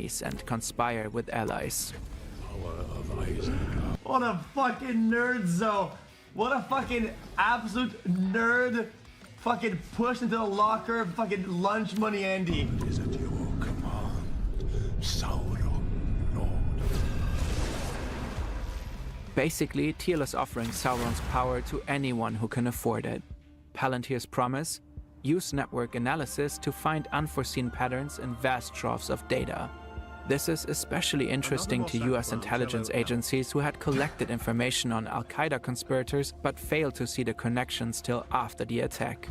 enemies and conspire with allies. What a fucking nerd, Zoe. What a fucking absolute nerd. Fucking pushed into the locker, fucking lunch money Andy. Is at your command, Sauron, Lord. Basically, Teal is offering Sauron's power to anyone who can afford it. Palantir's promise? Use network analysis to find unforeseen patterns in vast troves of data. This is especially interesting to US intelligence agencies who had collected information on Al-Qaeda conspirators but failed to see the connections till after the attack.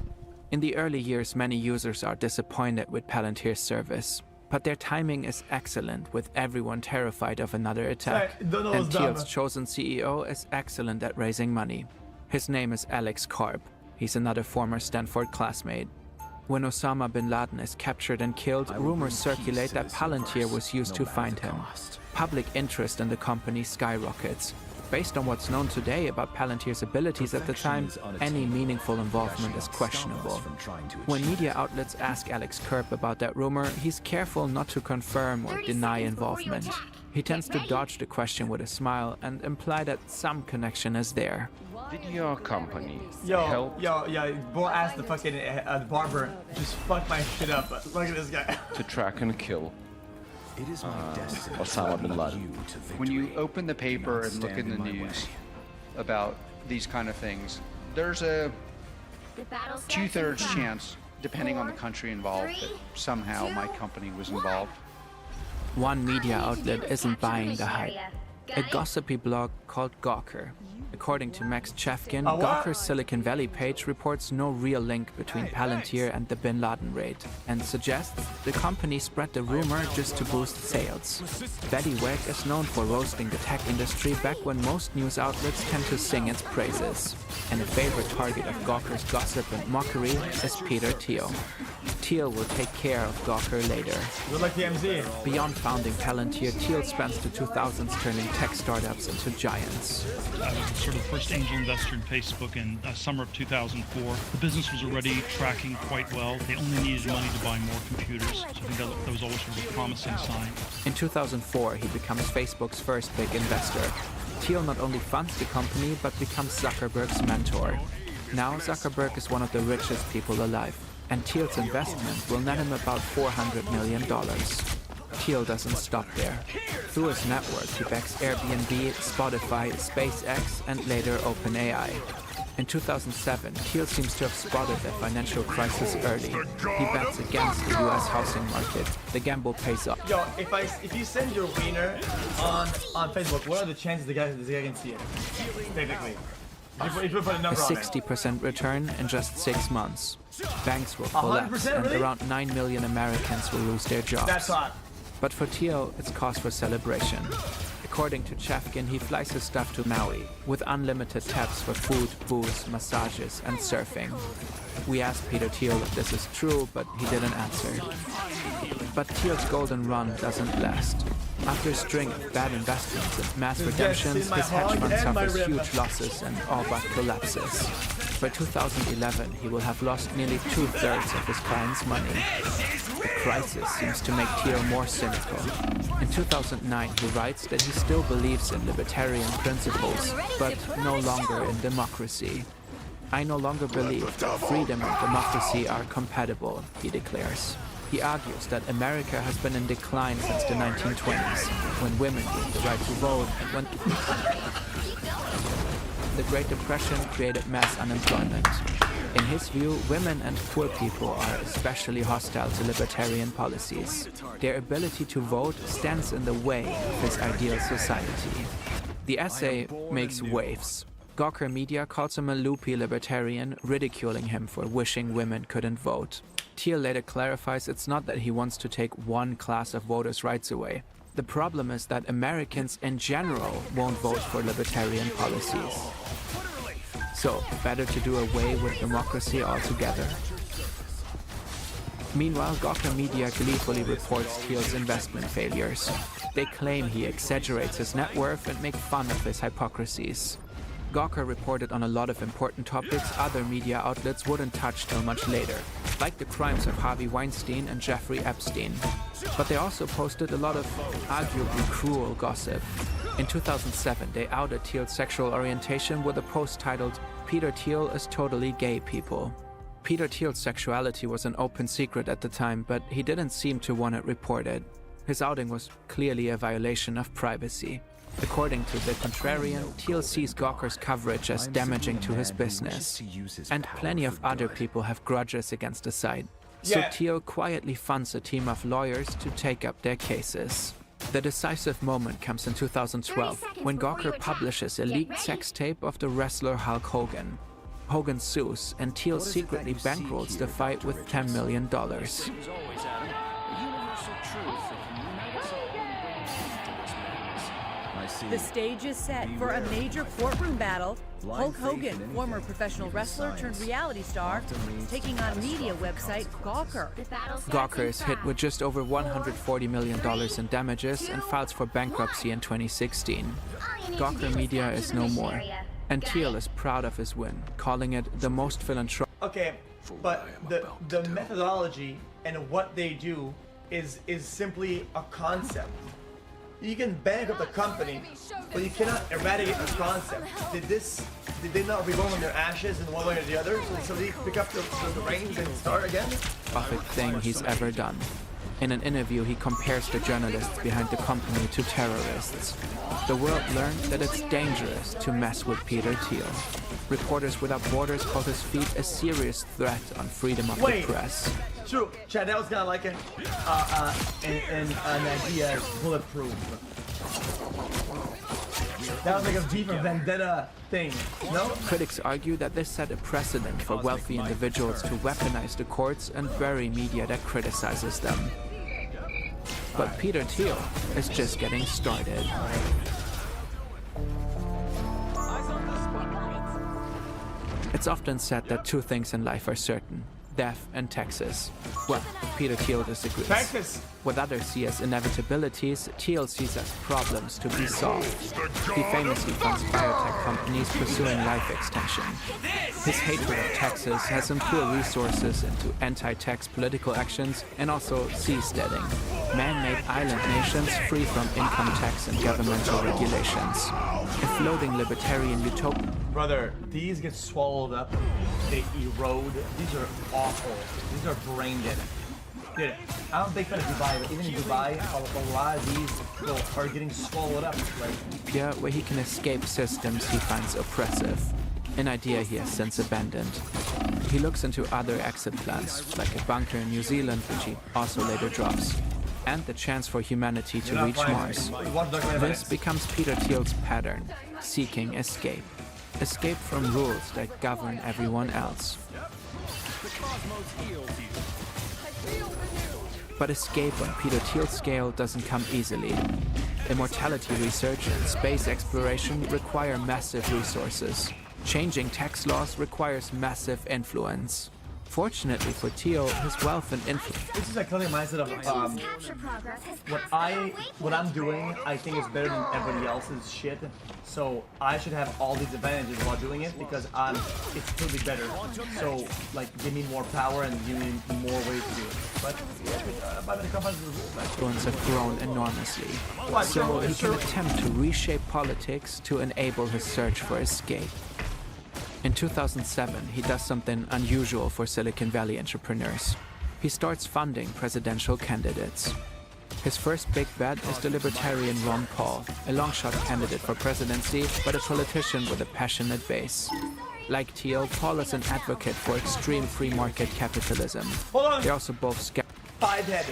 In the early years, many users are disappointed with Palantir's service, but their timing is excellent with everyone terrified of another attack. And Teal's chosen CEO is excellent at raising money. His name is Alex Karp. He's another former Stanford classmate. When Osama bin Laden is captured and killed, rumors circulate that Palantir was used to find him. Public interest in the company skyrockets. Based on what's known today about Palantir's abilities at the time, any meaningful involvement is questionable. When media outlets ask Alex Karp about that rumor, he's careful not to confirm or deny involvement. He tends to dodge the question with a smile and imply that some connection is there. Did your company Yo, boy asked the fucking barber, just fuck my shit up. Look at this guy. to track and kill It is my destiny Osama bin Laden? When you open the paper and look in the news about these kind of things, there's a 2/3 chance, depending on the country involved, that somehow my company was involved. One media outlet isn't buying the hype. A gossipy blog called Gawker. According to Max Chafkin, Gawker's Silicon Valley page reports no real link between Palantir and the Bin Laden raid, and suggests the company spread the rumor just to boost sales. Betty Wegg is known for roasting the tech industry back when most news outlets tend to sing its praises. And a favorite target of Gawker's gossip and mockery is Peter Thiel. Thiel will take care of Gawker later. Look like the MZ. Beyond founding Palantir, Thiel spends the 2000s turning tech startups into giants. I was sort of the first angel investor in Facebook in summer of 2004. The business was already tracking quite well. They only needed money to buy more computers. So I think that was always sort of a promising sign. In 2004, he becomes Facebook's first big investor. Thiel not only funds the company, but becomes Zuckerberg's mentor. Now Zuckerberg is one of the richest people alive, and Thiel's investment will net him about $400 million. Thiel doesn't stop there. Through his network, he backs Airbnb, Spotify, SpaceX, and later OpenAI. In 2007, Thiel seems to have spotted the financial crisis early. He bets against the US housing market. The gamble pays off. Yo, if you send your wiener on Facebook, what are the chances the guy can see it? Technically. If you put a A number on it. 60% return in just 6 months. Banks will collapse, 100%, and really? around 9 million Americans will lose their jobs. That's hot. But for Thiel, it's cause for celebration. According to Chafkin, he flies his stuff to Maui with unlimited tabs for food, booze, massages, and surfing. We asked Peter Thiel if this is true, but he didn't answer. But Thiel's golden run doesn't last. After a string of bad investments and mass redemptions, his hedge fund suffers huge losses and all but collapses. By 2011, he will have lost nearly 2/3 of his clients' money. The crisis seems to make Thiel more cynical. In 2009, he writes that he still believes in libertarian principles, but no longer in democracy. I no longer believe that freedom and democracy are compatible, he declares. He argues that America has been in decline since the 1920s, when women gained the right to vote and when the Great Depression created mass unemployment. In his view, women and poor people are especially hostile to libertarian policies. Their ability to vote stands in the way of his ideal society. The essay makes waves. Gawker Media calls him a loopy libertarian, ridiculing him for wishing women couldn't vote. Thiel later clarifies it's not that he wants to take one class of voters' rights away. The problem is that Americans in general won't vote for libertarian policies. So, better to do away with democracy altogether. Meanwhile, Gawker Media gleefully reports Thiel's investment failures. They claim he exaggerates his net worth and make fun of his hypocrisies. Gawker reported on a lot of important topics other media outlets wouldn't touch till much later, like the crimes of Harvey Weinstein and Jeffrey Epstein. But they also posted a lot of arguably cruel gossip. In 2007, they outed Thiel's sexual orientation with a post titled, "Peter Thiel is totally gay, people." Peter Thiel's sexuality was an open secret at the time, but he didn't seem to want it reported. His outing was clearly a violation of privacy. According to The Contrarian, Thiel sees Gawker's coverage as damaging to his business. And plenty of other people have grudges against the site. So Yeah. Thiel quietly funds a team of lawyers to take up their cases. The decisive moment comes in 2012, when Gawker publishes a leaked sex tape of the wrestler Hulk Hogan. Hogan sues, and Thiel secretly bankrolls the fight with $10 million. The stage is set for a major courtroom battle. Hulk Hogan, former professional wrestler turned reality star, is taking on media website Gawker. Gawker is hit with just over $140 million in damages and files for bankruptcy in 2016. Gawker Media is no more, and Thiel is proud of his win, calling it the most philanthropic. Okay, but the methodology and what they do is simply a concept. You can bankrupt a company, but you cannot eradicate the concept. Did they not reborn on their ashes in one way or the other? So they pick up the reins and start again? thing he's ever done. In an interview, he compares the journalists behind the company to terrorists. The world learned that it's dangerous to mess with Peter Thiel. Reporters Without Borders called his feat a serious threat on freedom of the press. True, Chad, that was kind of like an idea bulletproof. That was like a V for Vendetta thing, no? Critics argue that this set a precedent for wealthy individuals to weaponize the courts and bury media that criticizes them. But Peter Thiel is just getting started. It's often said that two things in life are certain: death and taxes. Well, Peter Thiel disagrees. Texas. What others see as inevitabilities, Thiel sees as problems to be solved. He famously funds biotech companies pursuing life extension. His hatred of taxes has him pour resources into anti-tax political actions and also seasteading, man-made island nations free from income tax and governmental regulations. A floating libertarian utopia. Brother, these get swallowed up, they erode. These are awful. These are brain dead. Dude, I'm a big fan of Dubai, but even in Dubai, a lot of these people are getting swallowed up. Like, where he can escape systems he finds oppressive. An idea he has since abandoned. He looks into other exit plans, like a bunker in New Zealand, which he also later drops, and the chance for humanity to reach Mars. This becomes Peter Thiel's pattern, seeking escape. Escape from rules that govern everyone else. But escape on Peter Thiel's scale doesn't come easily. Immortality research and space exploration require massive resources. Changing tax laws requires massive influence. Fortunately for Thiel, his wealth and influence. this is a clear mindset of what I'm doing. I think is better than everybody else's shit. So I should have all these advantages while doing it because it's clearly better. So like, give me more power and give me more ways to do it. But by the companies, influence have grown enormously. So he can attempt to reshape politics to enable his search for escape. In 2007, he does something unusual for Silicon Valley entrepreneurs. He starts funding presidential candidates. His first big bet is the libertarian Ron Paul, a long-shot candidate for presidency, but a politician with a passionate base. Like Thiel, Paul is an advocate for extreme free market capitalism. Hold on. They're also both Five-head.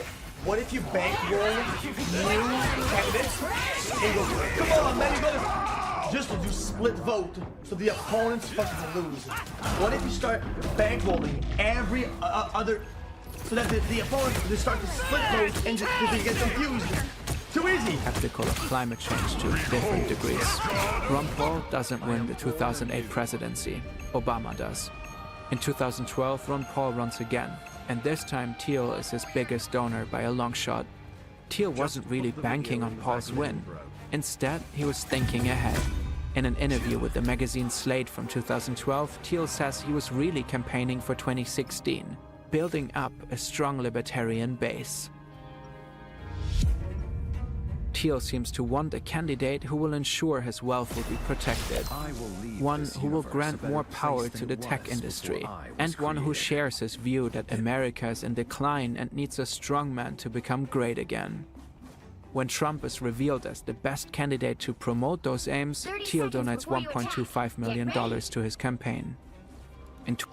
What if you bankroll new candidates and go, come on, man, you gotta just to do split vote so the opponents fucking lose? What if you start bankrolling every other so that the opponents they start to split vote and just they get confused? Too easy. Skeptical of climate change to different degrees. Ron Paul doesn't win the 2008 presidency. Obama does. In 2012, Ron Paul runs again, and this time Thiel is his biggest donor by a long shot. Thiel wasn't really banking on Paul's win. Instead, he was thinking ahead. In an interview with the magazine Slate from 2012, Thiel says he was really campaigning for 2016, building up a strong libertarian base. Thiel seems to want a candidate who will ensure his wealth will be protected, one who will grant more power to the tech industry, and one who shares his view that America is in decline and needs a strong man to become great again. When Trump is revealed as the best candidate to promote those aims, Thiel donates $1.25 million to his campaign.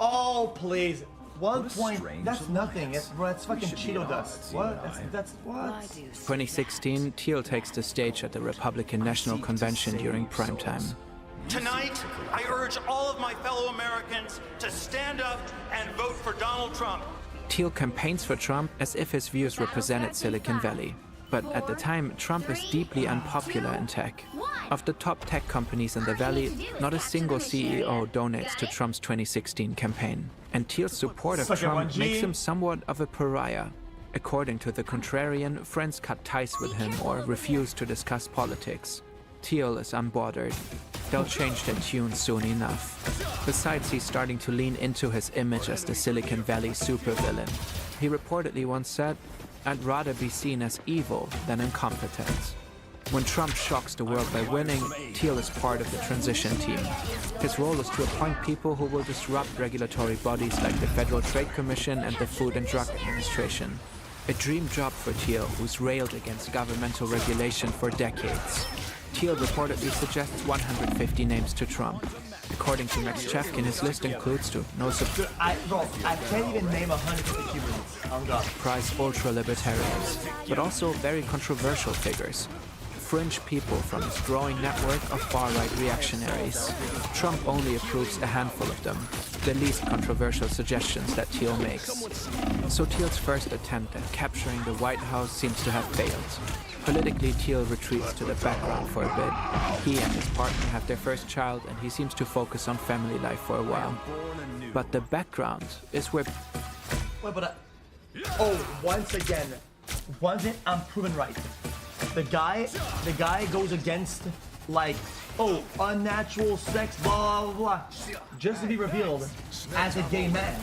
Oh, please. 1 point. That's nothing. That's fucking Cheeto dust. What? That's what? 2016, Thiel takes the stage at the Republican National Convention during primetime. Tonight, I urge all of my fellow Americans to stand up and vote for Donald Trump. Thiel campaigns for Trump as if his views represented Silicon Valley. But at the time, Trump is deeply unpopular in tech. Of the top tech companies in the Valley, not a single CEO donates to Trump's 2016 campaign. And Thiel's support of Trump makes him somewhat of a pariah. According to the contrarian, friends cut ties with him or refuse to discuss politics. Thiel is unbothered. They'll change their tune soon enough. Besides, he's starting to lean into his image as the Silicon Valley supervillain. He reportedly once said, "I'd rather be seen as evil than incompetent." When Trump shocks the world by winning, Thiel is part of the transition team. His role is to appoint people who will disrupt regulatory bodies like the Federal Trade Commission and the Food and Drug Administration. A dream job for Thiel, who's railed against governmental regulation for decades. Thiel reportedly suggests 150 names to Trump. According to Max Chefkin, his list includes Dude, I can't even name 150 Cubans. Oh God. surprise ultra-libertarians, but also very controversial figures. Fringe people from his growing network of far-right reactionaries. Trump only approves a handful of them, the least controversial suggestions that Thiel makes. So Thiel's first attempt at capturing the White House seems to have failed. Politically, Thiel retreats to the background for a bit. He and his partner have their first child, and he seems to focus on family life for a while. But the background is where... Wait, but once again, I'm proven right. The guy goes against, like, unnatural sex, blah, blah, blah, just to be revealed as a gay man.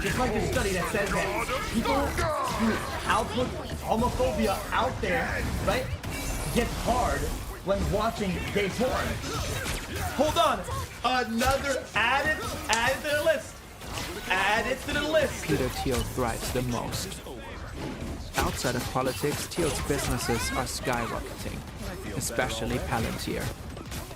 Just like the study that says that people who output homophobia out there, right, get hard when watching gay porn. Hold on, another, add it to the list. Add it to the list. Peter Thiel thrives the most. Outside of politics, Thiel's businesses are skyrocketing, especially Palantir.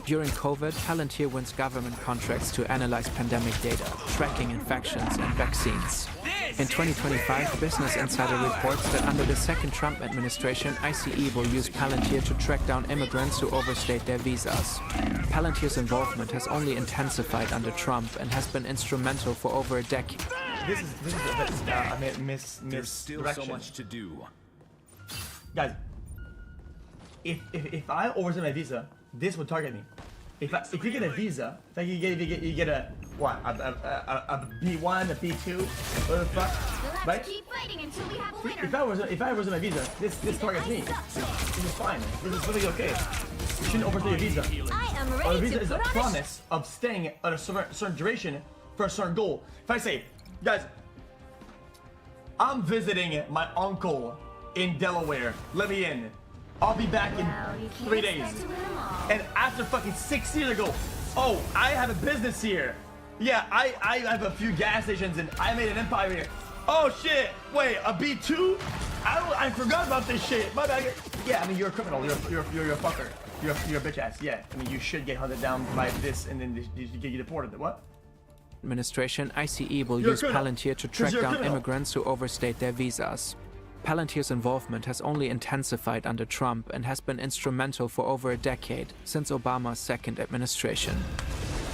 During COVID, Palantir wins government contracts to analyze pandemic data, tracking infections and vaccines. In 2025, Business Insider reports that under the second Trump administration, ICE will use Palantir to track down immigrants who overstayed their visas. Palantir's involvement has only intensified under Trump and has been instrumental for over a decade. This is a bit, There's still so much to do. Guys, if I overstay my visa, this would target me. If you get a visa, like you get a what? A B1, a B2, what the fuck? Right? If I was on my visa, this targets me. This is fine. This is really okay. You shouldn't overstay your visa. Or a visa is a promise of staying at a certain duration for a certain goal. If I say, guys, I'm visiting my uncle in Delaware. Let me in. I'll be back in 3 days. And after fucking 6 years ago, oh, I have a business here. Yeah, I have a few gas stations and I made an empire here. Oh shit, wait, a B2? I forgot about this shit. My bad. Yeah, I mean, you're a criminal. You're a fucker. You're a bitch ass. Yeah, I mean, you should get hunted down by this and then you get deported. What? Administration, ICE will use Palantir to track down immigrants who overstayed their visas. Palantir's involvement has only intensified under Trump and has been instrumental for over a decade, since Obama's second administration.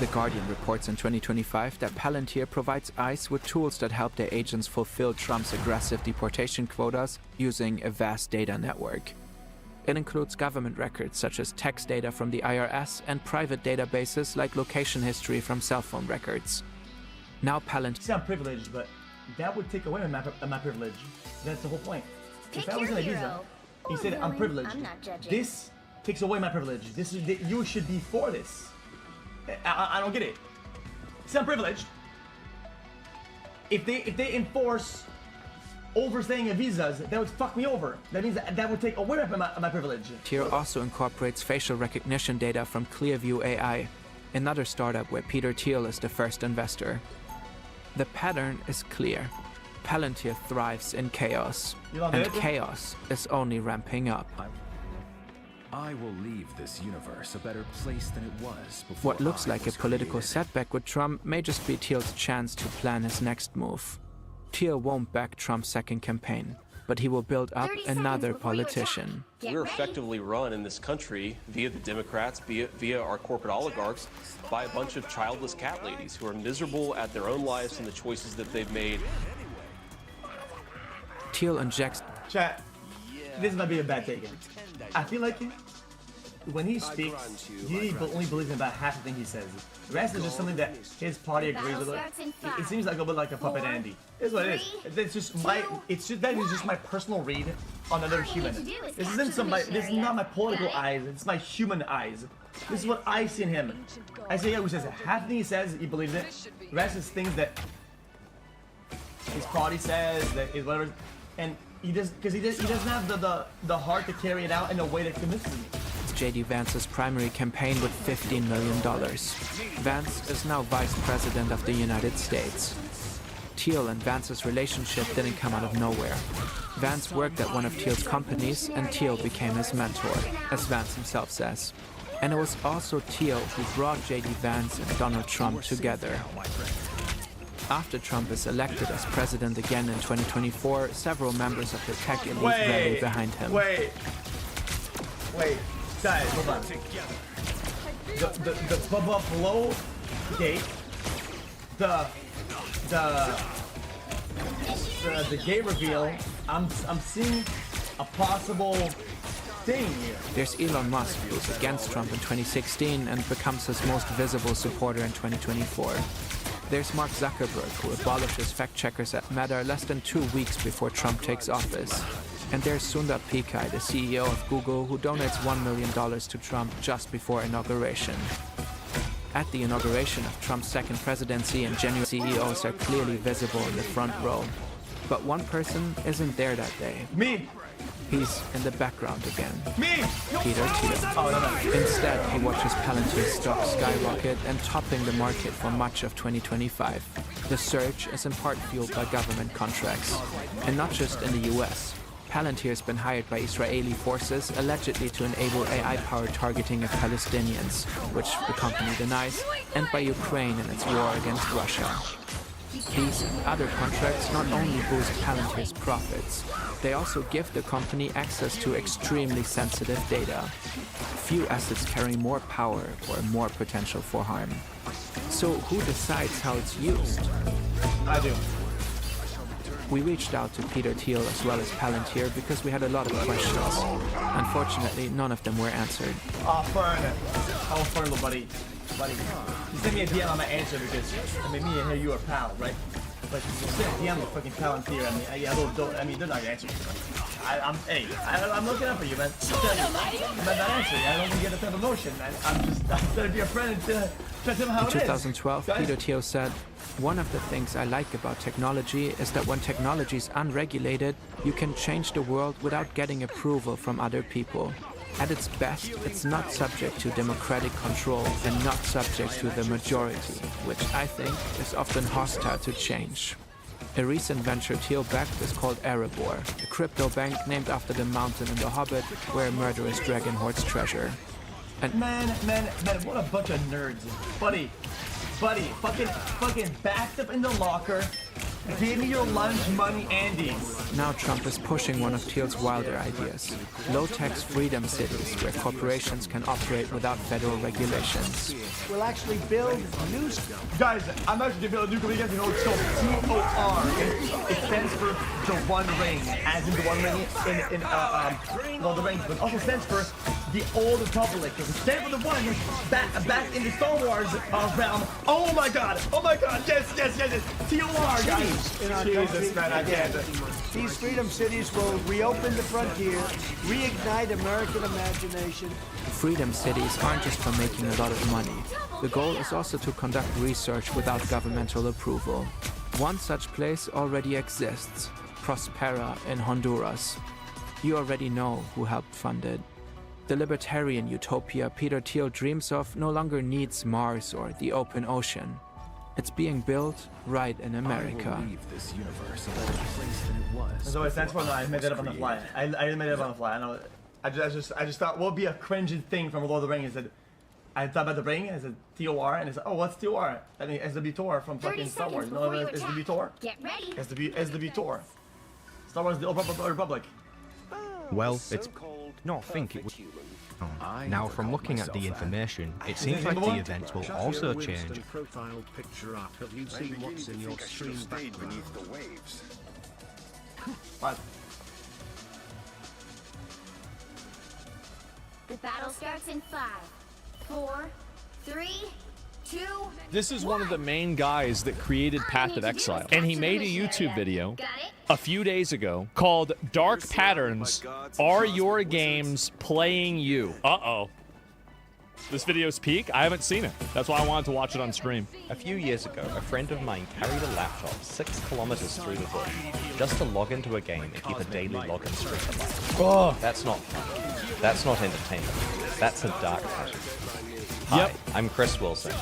The Guardian reports in 2025 that Palantir provides ICE with tools that help their agents fulfill Trump's aggressive deportation quotas using a vast data network. It includes government records such as tax data from the IRS and private databases like location history from cell phone records. Now Palantir... See, I'm privileged, but that would take away my privilege. That's the whole point. If I was in a visa, he said I'm privileged. This takes away my privilege. You should be for this. I don't get it. See, I'm privileged. If they enforce overstaying a visas, that would fuck me over. That means that would take away my privilege. Thiel also incorporates facial recognition data from Clearview AI, another startup where Peter Thiel is the first investor. The pattern is clear. Palantir thrives in chaos, and chaos is only ramping up. I will leave this universe a better place than it was before. What looks like a political setback with Trump may just be Thiel's chance to plan his next move. Thiel won't back Trump's second campaign, but he will build up another politician. We're effectively run in this country via the Democrats, via our corporate oligarchs, by a bunch of childless cat ladies who are miserable at their own lives and the choices that they've made. Thiel injects... Chat, this might be a bad take. I feel like when he speaks, he only believes in about half the thing he says. The rest is just something that his party agrees with. It seems like a bit like a puppet Andy. It's what it is. It's just that is just my personal read on another human. This isn't this is not my political eyes, it's my human eyes. This is what I see in him. I see a guy who says half the thing he says, he believes it. The rest is things that his party says, that is whatever, and he doesn't have the heart to carry it out in a way that convinces me. J.D. Vance's primary campaign with $15 million. Vance is now Vice President of the United States. Thiel and Vance's relationship didn't come out of nowhere. Vance worked at one of Thiel's companies, and Thiel became his mentor, as Vance himself says. And it was also Thiel who brought J.D. Vance and Donald Trump together. After Trump is elected as president again in 2024, several members of the tech elite rally behind him. Wait, guys, hold on. The Buffalo gate, the gay reveal. I'm seeing a possible thing here. There's Elon Musk, who's against Trump in 2016 and becomes his most visible supporter in 2024. There's Mark Zuckerberg, who abolishes fact-checkers at Meta less than 2 weeks before Trump takes office. And there's Sundar Pichai, the CEO of Google, who donates $1 million to Trump just before inauguration. At the inauguration of Trump's second presidency in January, CEOs are clearly visible in the front row. But one person isn't there that day. Me! He's in the background again. Me! Peter Thiel. Instead, he watches Palantir's stock skyrocket and toppling the market for much of 2025. The surge is in part fueled by government contracts. And not just in the US. Palantir has been hired by Israeli forces allegedly to enable AI-powered targeting of Palestinians, which the company denies, and by Ukraine in its war against Russia. These and other contracts not only boost Palantir's profits, they also give the company access to extremely sensitive data. Few assets carry more power or more potential for harm. So who decides how it's used? I do. We reached out to Peter Thiel as well as Palantir because we had a lot of questions. Unfortunately, none of them were answered. Fern, buddy. You sent me a DM on my answer because, me and her, you are pal, right? But you sent a DM to fucking Palantir, they're not answering. I'm looking up for you, man. I'm not answering. I don't even get a type of emotion, man. I'm trying to be a friend and tell them how it is. In 2012, Peter Thiel said, "One of the things I like about technology is that when technology is unregulated, you can change the world without getting approval from other people. At its best, it's not subject to democratic control and not subject to the majority, which I think is often hostile to change." A recent venture Thiel backed is called Erebor, a crypto bank named after the mountain in The Hobbit where a murderous dragon hoards treasure. And man, what a bunch of nerds. Buddy, fucking backed up in the locker. Give me your lunch money, Andy. Now Trump is pushing one of Thiel's wilder ideas. Low-tax freedom cities where corporations can operate without federal regulations. We'll actually build new... Guys, I'm actually going to build a new company. You guys know it's called TOR. It stands for the One Ring, as in the One Ring in Lord of the Rings, but also stands for the Old Republic. It stands for the one back in the Star Wars realm. Oh my god, yes. TOR, guys. In our Jesus, man, I can't. These freedom cities will reopen the frontier, reignite American imagination. Freedom cities aren't just for making a lot of money. The goal is also to conduct research without governmental approval. One such place already exists, Prospera in Honduras. You already know who helped fund it. The libertarian utopia Peter Thiel dreams of no longer needs Mars or the open ocean. It's being built right in America. I will leave this universe a better place than it was. So that's for no, I made that up on the fly. I didn't make it up on the fly. I know. I just thought what would be a cringing thing from Lord of the Rings. I thought about the ring as a TOR, and it's oh, what's TOR? I mean, SWTOR from fucking Star Wars. You know what SWTOR? Get ready. SWTOR. Star Wars: The Old Republic. Well, it's not think it would. Now, from looking at the information, it seems like the events will also change. Profile picture up. Have you seen what's in your stream background? What? The battle starts in 5, 4, 3, 2. This is one of the main guys that created Path of Exile, and he made a YouTube video a few days ago called Dark Patterns, Are Your Games Playing You? Uh-oh. This video's peak? I haven't seen it. That's why I wanted to watch it on stream. A few years ago, a friend of mine carried a laptop 6 kilometers through the bush just to log into a game and keep a daily login streak alive. Oh. That's not fun. That's not entertainment. That's a dark pattern. Hi, I'm Chris Wilson.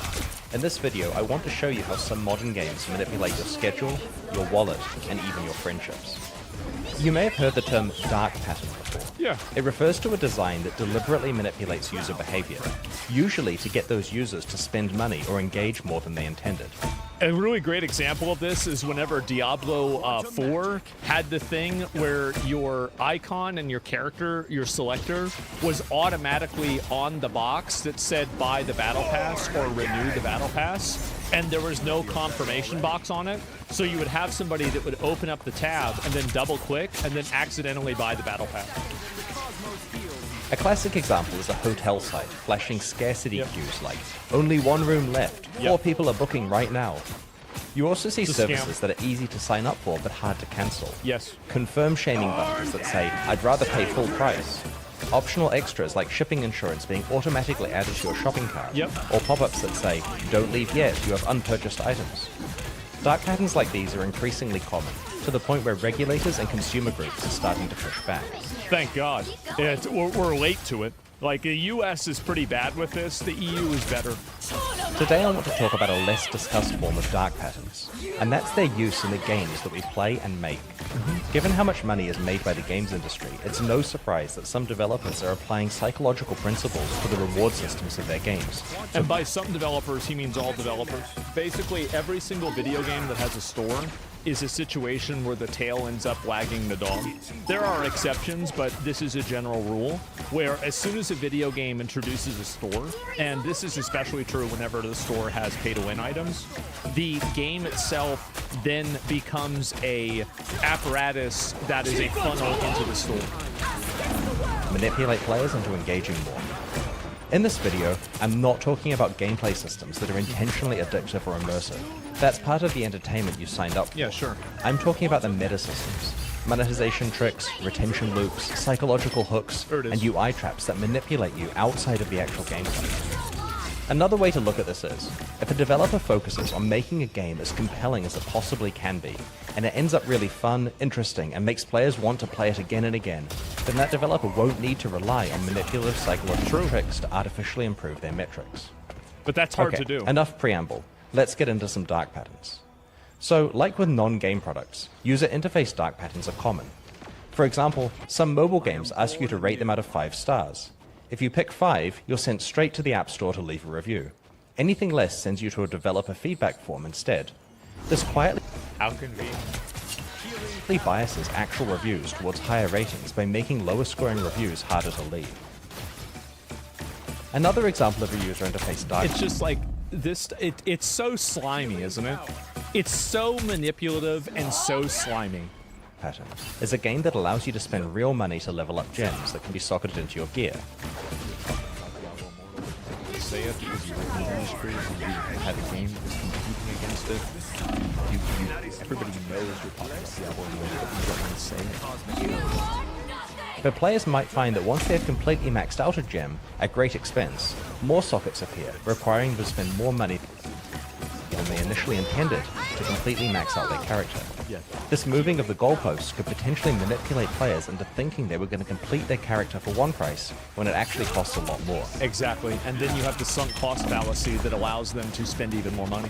In this video, I want to show you how some modern games manipulate your schedule, your wallet, and even your friendships. You may have heard the term dark pattern before. Yeah. It refers to a design that deliberately manipulates user behavior, usually to get those users to spend money or engage more than they intended. A really great example of this is whenever Diablo 4 had the thing where your icon and your character, your selector, was automatically on the box that said buy the battle pass or renew the battle pass, and there was no confirmation box on it. So you would have somebody that would open up the tab and then double click and then accidentally buy the battle pass. A classic example is a hotel site flashing scarcity cues like, only 1 room left, 4 people are booking right now. You also see services that are easy to sign up for but hard to cancel. Yes. Confirm shaming buttons that say, I'd rather pay full price. Optional extras like shipping insurance being automatically added to your shopping cart. Or pop-ups that say, don't leave yet, you have unpurchased items. Dark patterns like these are increasingly common, to the point where regulators and consumer groups are starting to push back. Thank God. We're late to it. Like, the US is pretty bad with this, the EU is better. Today I want to talk about a less discussed form of dark patterns, and that's their use in the games that we play and make. Given how much money is made by the games industry, it's no surprise that some developers are applying psychological principles to the reward systems of their games. And by some developers, he means all developers. Basically, every single video game that has a store is a situation where the tail ends up wagging the dog. There are exceptions, but this is a general rule, where as soon as a video game introduces a store, and this is especially true whenever the store has pay-to-win items, the game itself then becomes a apparatus that is a funnel into the store. Manipulate players into engaging more. In this video, I'm not talking about gameplay systems that are intentionally addictive or immersive. That's part of the entertainment you signed up for. Yeah, sure. I'm talking about the meta systems. Monetization tricks, retention loops, psychological hooks, and UI traps that manipulate you outside of the actual gameplay. Another way to look at this is, if a developer focuses on making a game as compelling as it possibly can be, and it ends up really fun, interesting, and makes players want to play it again and again, then that developer won't need to rely on manipulative psychological tricks to artificially improve their metrics. But that's hard to do. Enough preamble. Let's get into some dark patterns. So, like with non-game products, user interface dark patterns are common. For example, some mobile games ask you to rate them out of 5 stars. If you pick 5, you're sent straight to the App Store to leave a review. Anything less sends you to a developer feedback form instead. This quietly biases actual reviews towards higher ratings by making lower scoring reviews harder to leave. Another example of a user interface dark It's just like this, it's so slimy, isn't it? It's so manipulative and so slimy. Pattern is a game that allows you to spend real money to level up gems that can be socketed into your gear. Say it because you work in the industry and you had a game that was competing against it. Everybody knows you're talking about Diablo, but you don't want to say it. But players might find that once they have completely maxed out a gem at great expense, more sockets appear, requiring them to spend more money than they initially intended to completely max out their character. Yeah. This moving of the goalposts could potentially manipulate players into thinking they were going to complete their character for one price when it actually costs a lot more. Exactly, and then you have the sunk cost fallacy that allows them to spend even more money.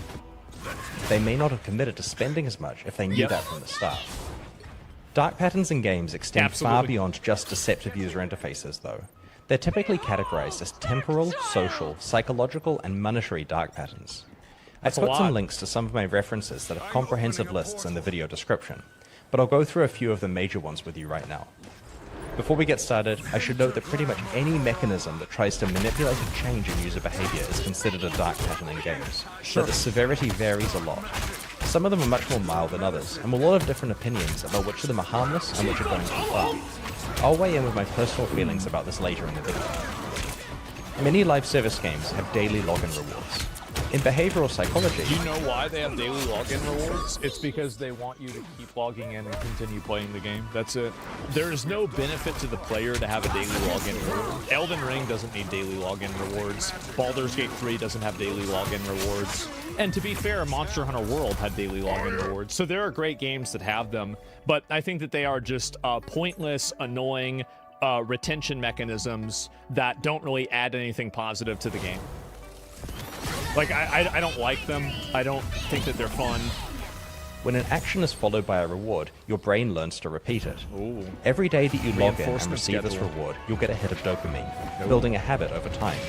They may not have committed to spending as much if they knew that from the start. Dark patterns in games extend far beyond just deceptive user interfaces, though. They're typically categorized as temporal, social, psychological, and monetary dark patterns. I've put some links to some of my references that have comprehensive lists in the video description, but I'll go through a few of the major ones with you right now. Before we get started, I should note that pretty much any mechanism that tries to manipulate a change in user behavior is considered a dark pattern in games, but the severity varies a lot. Some of them are much more mild than others, and a lot of different opinions about which of them are harmless and which are going too far. I'll weigh in with my personal feelings about this later in the video. Many live service games have daily login rewards. In behavioral psychology... Do you know why they have daily login rewards? It's because they want you to keep logging in and continue playing the game. That's it. There is no benefit to the player to have a daily login reward. Elden Ring doesn't need daily login rewards. Baldur's Gate 3 doesn't have daily login rewards. And to be fair, Monster Hunter World had daily login rewards. So there are great games that have them, but I think that they are just pointless, annoying retention mechanisms that don't really add anything positive to the game. Like, I don't like them. I don't think that they're fun. When an action is followed by a reward, your brain learns to repeat it. Ooh. Every day that you log in and receive this reward, you'll get a hit of dopamine, building a habit over time.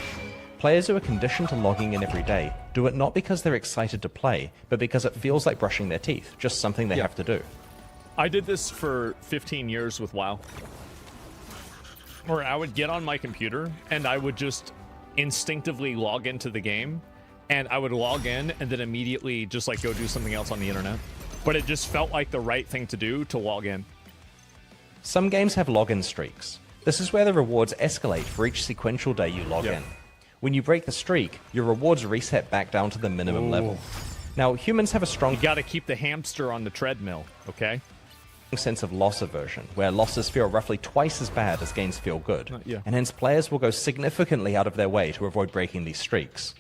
Players who are conditioned to logging in every day do it not because they're excited to play, but because it feels like brushing their teeth, just something they have to do. I did this for 15 years with WoW. Where I would get on my computer, and I would just instinctively log into the game, and I would log in and then immediately just like go do something else on the internet. But it just felt like the right thing to do to log in. Some games have login streaks. This is where the rewards escalate for each sequential day you log in. When you break the streak, your rewards reset back down to the minimum level. Now, humans have a strong... You gotta keep the hamster on the treadmill, okay? ...sense of loss aversion, where losses feel roughly twice as bad as gains feel good. And hence players will go significantly out of their way to avoid breaking these streaks.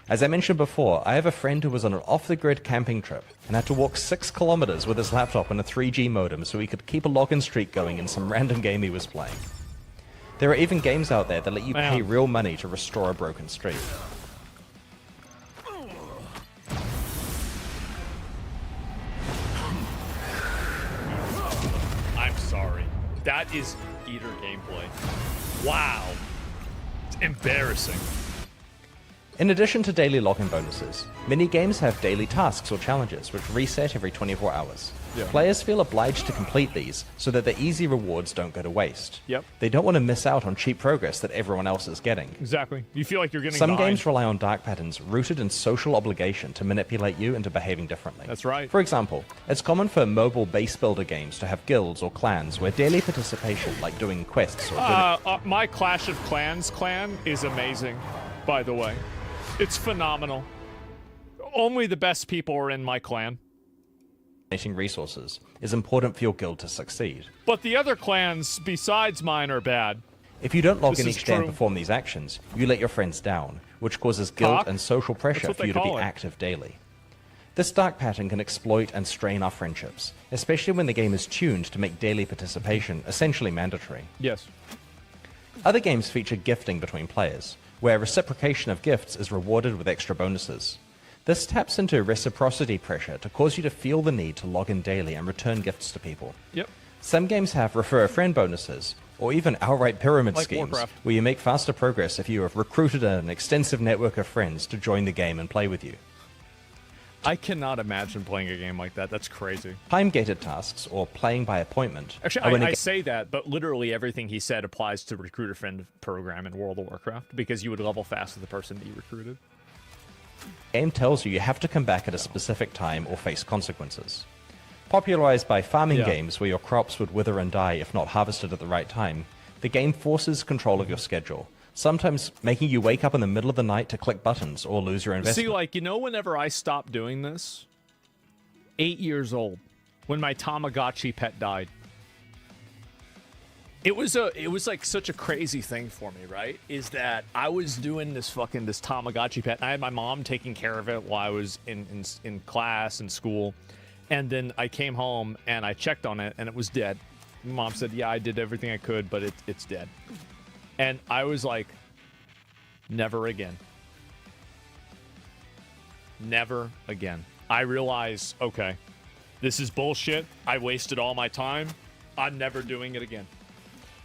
As I mentioned before, I have a friend who was on an off-the-grid camping trip and had to walk 6 kilometers with his laptop and a 3G modem so he could keep a login streak going in some random game he was playing. There are even games out there that let you pay real money to restore a broken streak. I'm sorry. That is Eater gameplay. Wow. It's embarrassing. In addition to daily login bonuses, many games have daily tasks or challenges which reset every 24 hours. Players feel obliged to complete these so that the easy rewards don't go to waste. They don't want to miss out on cheap progress that everyone else is getting. Exactly. You feel like you're getting Some behind. games rely on dark patterns rooted in social obligation to manipulate you into behaving differently. That's right. For example, it's common for mobile base builder games to have guilds or clans where daily participation, like doing quests or my Clash of Clans clan is amazing, by the way. It's phenomenal. Only the best people are in my clan. donating resources is important for your guild to succeed. But the other clans besides mine are bad. If you don't log This in is each day and true. perform these actions, you let your friends down, which causes guilt Cock? and social pressure That's what for you they to be call it. active daily. This dark pattern can exploit and strain our friendships, especially when the game is tuned to make daily participation essentially mandatory. Yes. Other games feature gifting between players, where reciprocation of gifts is rewarded with extra bonuses. This taps into reciprocity pressure to cause you to feel the need to log in daily and return gifts to people. Yep. Some games have refer a friend bonuses, or even outright pyramid Like schemes, Warcraft. where you make faster progress if you have recruited an extensive network of friends to join the game and play with you. I cannot imagine playing a game like that. That's crazy. Time-gated tasks, or playing by appointment, Actually, are when I say that, but literally everything he said applies to the Recruiter Friend program in World of Warcraft, because you would level fast with the person that you recruited. game tells you have to come back at a specific time or face consequences. Popularized by farming Yeah. games where your crops would wither and die if not harvested at the right time, the game forces control of your schedule, sometimes making you wake up in the middle of the night to click buttons or lose your investment. See, like, you know, whenever I stopped doing this, 8 years old, when my Tamagotchi pet died. It was like such a crazy thing for me, right? Is that I was doing this Tamagotchi pet, and I had my mom taking care of it while I was in class and school, and then I came home and I checked on it and it was dead. Mom said, "Yeah, I did everything I could, but it's dead." And I was like, never again. Never again. I realized, okay, this is bullshit. I wasted all my time. I'm never doing it again.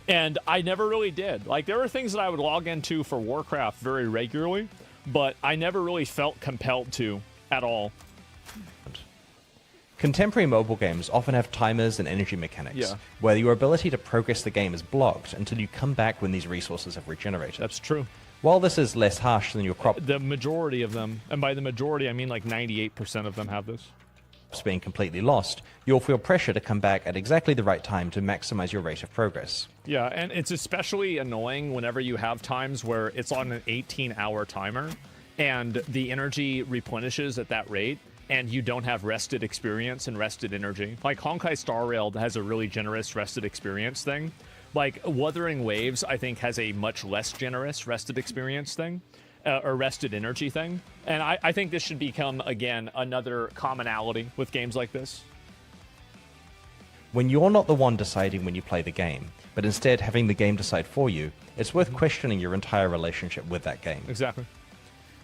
And I never really did. Like, there were things that I would log into for Warcraft very regularly, but I never really felt compelled to at all. Contemporary mobile games often have timers and energy mechanics, where your ability to progress the game is blocked until you come back when these resources have regenerated. That's true. While this is less harsh than your crop... The majority of them, and by the majority I mean like 98% of them have this. ...being completely lost, you'll feel pressure to come back at exactly the right time to maximize your rate of progress. Yeah, and it's especially annoying whenever you have times where it's on an 18-hour timer, and the energy replenishes at that rate, and you don't have rested experience and rested energy. Like, Honkai Star Rail has a really generous rested experience thing. Like, Wuthering Waves, I think, has a much less generous rested experience thing, or rested energy thing. And I think this should become, again, another commonality with games like this. When you're not the one deciding when you play the game, but instead having the game decide for you, it's worth questioning your entire relationship with that game. Exactly.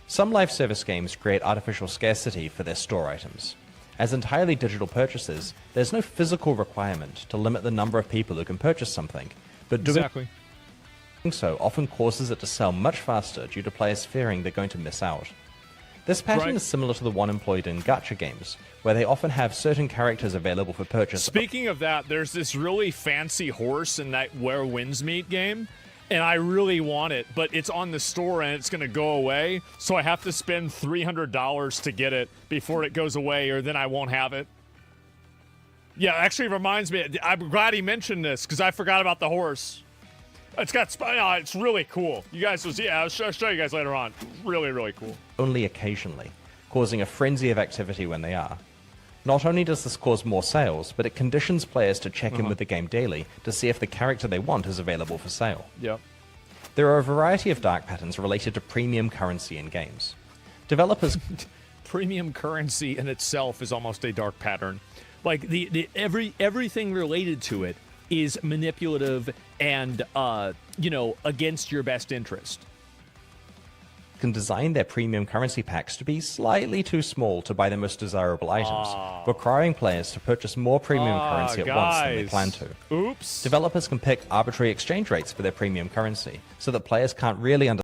Some live service games create artificial scarcity for their store items. As entirely digital purchases, there's no physical requirement to limit the number of people who can purchase something, but doing so often causes it to sell much faster due to players fearing they're going to miss out. This pattern is similar to the one employed in gacha games, where they often have certain characters available for purchase. Speaking of that, there's this really fancy horse in that Where Winds Meet game, and I really want it, but it's on the store and it's going to go away, so I have to spend $300 to get it before it goes away, or then I won't have it. Yeah, actually reminds me, I'm glad he mentioned this, because I forgot about the horse. It's got, it's really cool. You guys, I'll show you guys later on. Really, really cool. Only occasionally, causing a frenzy of activity when they are. Not only does this cause more sales, but it conditions players to check in with the game daily to see if the character they want is available for sale. Yep. There are a variety of dark patterns related to premium currency in games. Developers... Premium currency in itself is almost a dark pattern. Like, everything related to it is manipulative and, against your best interest. Can design their premium currency packs to be slightly too small to buy the most desirable items, requiring players to purchase more premium currency at once than they plan to. Oops. Developers can pick arbitrary exchange rates for their premium currency, so that players can't really understand